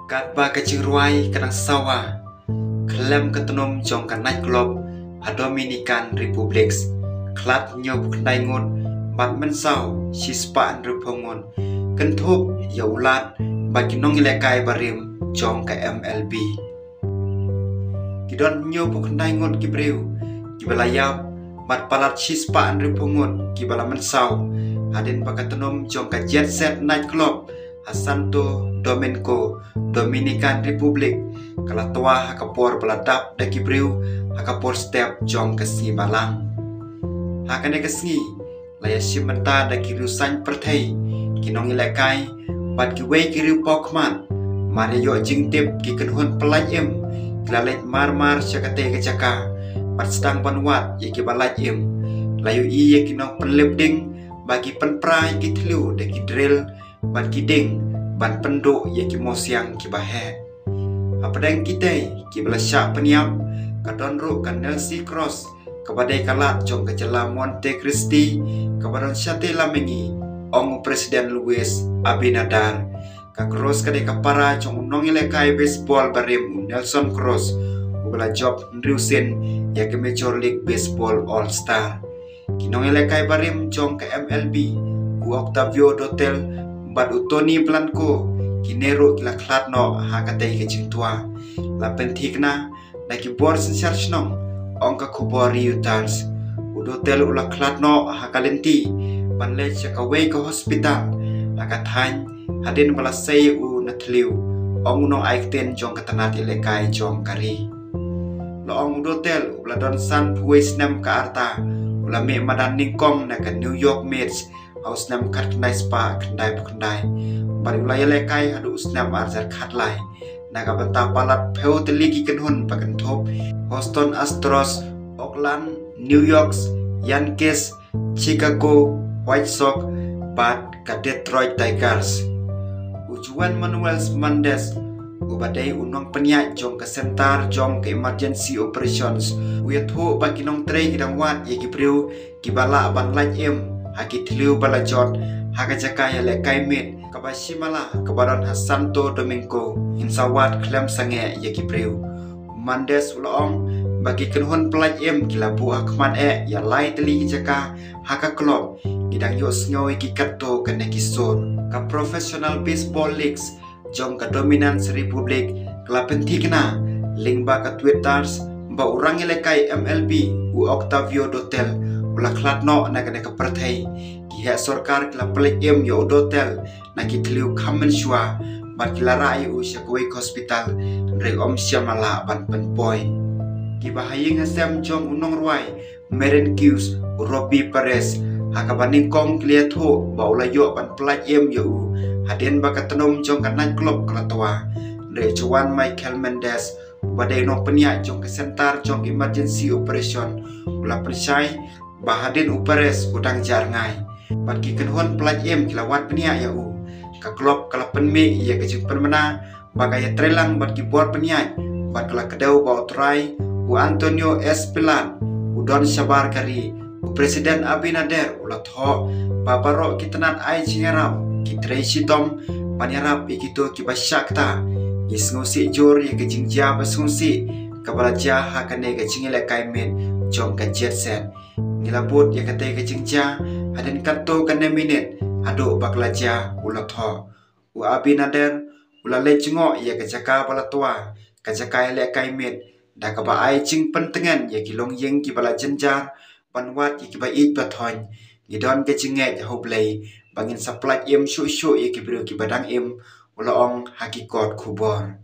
Kat ba kecing ruai kadang sawa klem ketenum jong kan night club a Dominican Republic klat nyob knai ngun bat mensau sispa rupongon kentup ya ulat bagi nong ilekai barim jong ke MLB kidon nyob knai ngun kibreu kibalayap bat palat sispa rupongon kibala mensau hadin bakatenum jong ke jet set night club Santo Domingo Dominican Republic kala tua hakapor beladap daki briu hakapor step jong kesni balang hakane kesni laya simenta daki rusan pertai kinong ilekai bat kiwe kiriu pokman mari yo jingtip ki kenhun pelaj im kilalet marmar syakate kecaka bat sedang panwat ye ki balaj im layu iye kinong penlepding bagi penprai ki tlu daki drill ban kiding ban penduk ye ki mosiang ki bahe apadang kita ki belasyak peniam kadon ru kan Nelsi Cross kepada kalat jong kejela Monte Cristi kepada syate lamengi ong Presiden Luis Abinader ka Cross kade kapara jong nong ilekai baseball barim Nelson Cross ubala job Ndrusen ya ke Major League Baseball All Star kinong ilekai barim jong ke MLB Octavio Dotel bat utoni Blanco kinero kila klatno hakatei kecing tua la pentikna naki bor sensar snong ongka kubori utars udotel ula klatno hakalenti banle chakawe ke hospital hakathan hadin balasai u natliu ong no aikten jong katanat ilekai jong kari lo ong udotel ula don san puis nam ka arta ula me madan ningkong na ka New York Mets aus nam kat kendai spa kendai bari ulai lekai adu usnam arjar khatlai naga banta palat pheu teligi kenhun pakan thop Houston Astros Oakland New York Yankees Chicago White Sox bat ka Detroit Tigers ujuan Manuel Mendes ubadai unong penyak jong ke sentar jong ke emergency operations uyathu bagi nong trei kidang wat ye kipriu kibala ban laj em haki tiliu balajot hakajaka ya lekai mit kabashimala kabaran Santo Domingo insawat klem sange ya kipriu Mendes ulong bagi kenhun pelaj em kilabu akman ya lai teli jaka haka klub gidang yo sngoy kikato kene kisur ka professional baseball leagues jong ka Dominance Republic klapentikna lingba ka Twitters ba urang ilekai MLB u Octavio Dotel ula klatno na kene ka perthai ki ha sarkar kla pelik em yo dotel na ki tliu khamen shwa bat kila rai u syakwe hospital re om syamala ban penpoi ki bahaying hasem jong unong ruai Meren Hughes Robbie Perez hakabaning kong kliat ho ba ula yo ban pelaj em yo hadin bakatenom jong kanan klub klatwa re chuan Michael Mendes badai no penia jong ke sentar jong emergency operation ula persai bahadin uperes udang jarngai bat ki kenhon pelaj em kilawat penia ya u ka klub kala penmi ya kecing permena bagai trelang bat ki bor penia bat kala kedau ba utrai u Antonio Espilan u Don Sabar kari u Presiden Abinader ulat ho babaro kitenat ai cingarap ki Tracy Tom panyarap ikito ki basyakta isngusi jor ya kecing ja basunsi kabalaja hakane kecing lekai men jong ka jet set ngilabut ya kate kecingja hadin kato kane minit adu baklaja ulat ho u Abinader ula lecngo ya kecaka palatua kecaka lekai mit da ka ba ai cing pentengan ya kilong yeng ki bala jenjar panwat ki ba it bathon gidon kecinge hoblei bangin supply em shu ya ki bro ki badang em ula ong hakikot khubor